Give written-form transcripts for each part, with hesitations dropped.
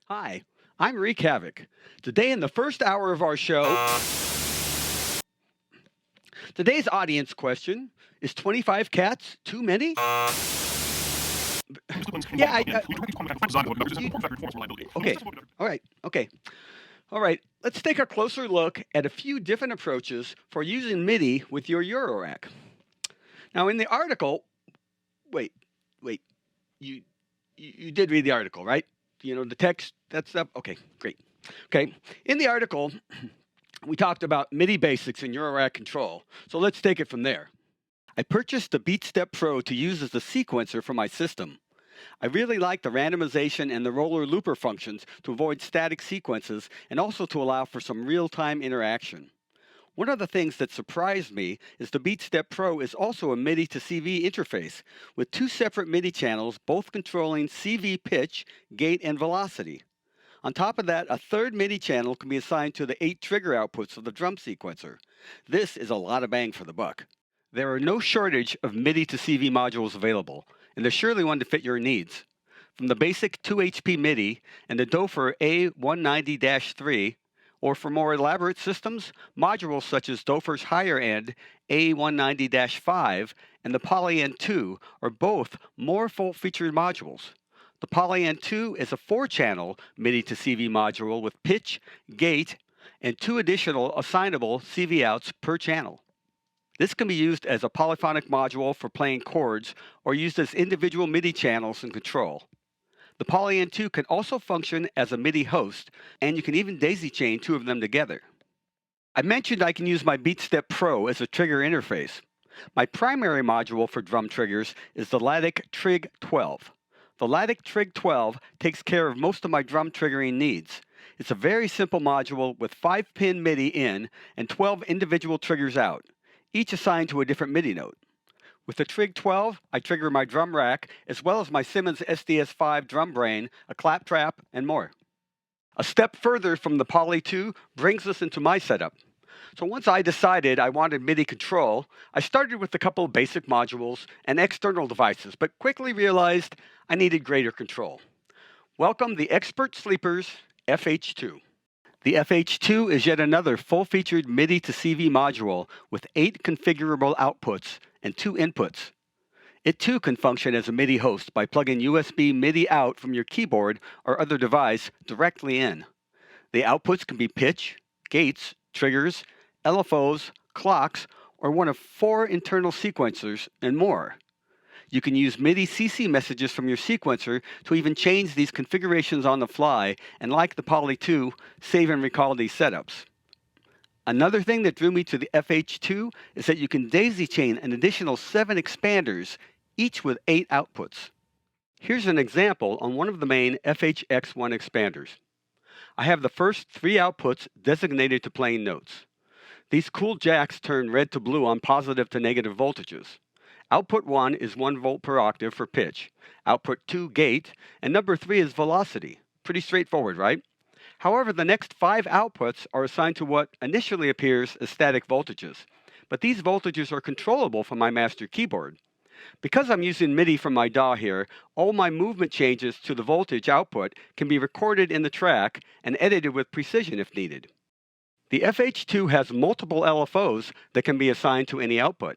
Hi, I'm Reek Havok. Today, in the first hour of our show, today's audience question is 25 cats too many? Yeah, okay, all right, okay. All right, let's take a closer look at a few different approaches for using MIDI with your Eurorack. Now, in the article, wait, wait, you you did read the article, right? You know the text, that stuff. Okay, great. Okay, in the article, we talked about MIDI basics in Eurorack control. So let's take it from there. I purchased the BeatStep Pro to use as a sequencer for my system. I really like the randomization and the roller looper functions to avoid static sequences and also to allow for some real-time interaction. One of the things that surprised me is the BeatStep Pro is also a MIDI to CV interface with two separate MIDI channels, both controlling CV pitch, gate, and velocity. On top of that, a third MIDI channel can be assigned to the 8 trigger outputs of the drum sequencer. This is a lot of bang for the buck. There are no shortage of MIDI to CV modules available, and there's surely one to fit your needs. From the basic 2 HP MIDI and the Dofer A190-3, or for more elaborate systems, modules such as Dofer's higher end A190-5 and the Poly N2 are both more full-featured modules. The Poly N2 is a 4-channel MIDI to CV module with pitch, gate, and 2 additional assignable CV outs per channel. This can be used as a polyphonic module for playing chords or used as individual MIDI channels and control. The Poly N2 can also function as a MIDI host, and you can even daisy chain 2 of them together. I mentioned I can use my BeatStep Pro as a trigger interface. My primary module for drum triggers is the Latic Trig 12. The Latic Trig 12 takes care of most of my drum triggering needs. It's a very simple module with 5-pin MIDI in and 12 individual triggers out, each assigned to a different MIDI note. With the Trig 12, I trigger my drum rack, as well as my Simmons SDS5 drum brain, a clap trap, and more. A step further from the Poly 2 brings us into my setup. So once I decided I wanted MIDI control, I started with a couple of basic modules and external devices, but quickly realized I needed greater control. Welcome the Expert Sleepers FH2. The FH2 is yet another full-featured MIDI to CV module with 8 configurable outputs and 2 inputs. It too can function as a MIDI host by plugging USB MIDI out from your keyboard or other device directly in. The outputs can be pitch, gates, triggers, LFOs, clocks, or one of 4 internal sequencers, and more. You can use MIDI CC messages from your sequencer to even change these configurations on the fly, and like the Poly 2, save and recall these setups. Another thing that drew me to the FH2 is that you can daisy chain an additional 7 expanders, each with 8 outputs. Here's an example on one of the main FHX1 expanders. I have the first 3 outputs designated to playing notes. These cool jacks turn red to blue on positive to negative voltages. Output 1 is 1 volt per octave for pitch, output 2 gate, and number 3 is velocity. Pretty straightforward, right? However, the next 5 outputs are assigned to what initially appears as static voltages, but these voltages are controllable from my master keyboard. Because I'm using MIDI from my DAW here, all my movement changes to the voltage output can be recorded in the track and edited with precision if needed. The FH2 has multiple LFOs that can be assigned to any output.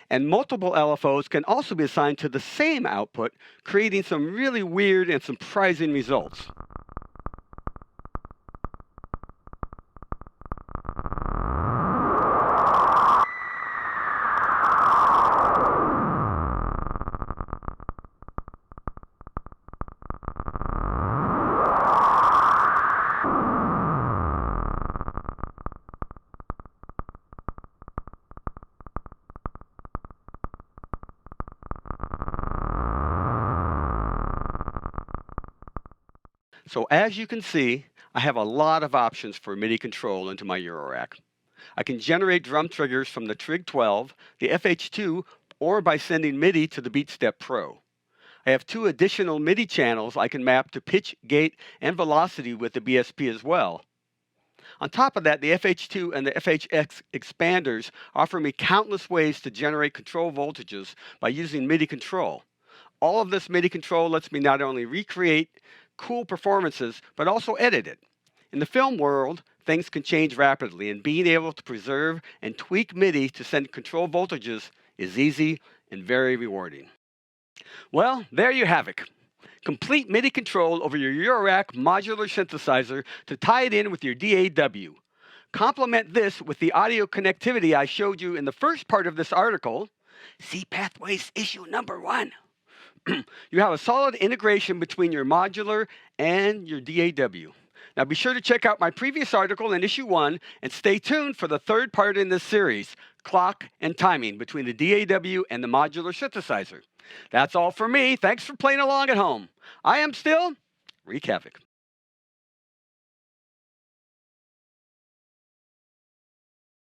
And multiple LFOs can also be assigned to the same output, creating some really weird and surprising results. So as you can see, I have a lot of options for MIDI control into my Eurorack. I can generate drum triggers from the Trig 12, the FH2, or by sending MIDI to the BeatStep Pro. I have 2 additional MIDI channels I can map to pitch, gate, and velocity with the BSP as well. On top of that, the FH2 and the FHX expanders offer me countless ways to generate control voltages by using MIDI control. All of this MIDI control lets me not only recreate cool performances, but also edit it. In the film world, things can change rapidly, and being able to preserve and tweak MIDI to send control voltages is easy and very rewarding. Well, there you have it. Complete MIDI control over your Eurorack modular synthesizer to tie it in with your DAW. Complement this with the audio connectivity I showed you in the first part of this article. See Pathways issue number 1. You have a solid integration between your modular and your DAW. Now be sure to check out my previous article in issue 1 and stay tuned for the third part in this series, clock and timing between the DAW and the modular synthesizer. That's all for me. Thanks for playing along at home. I am still Reek Havok.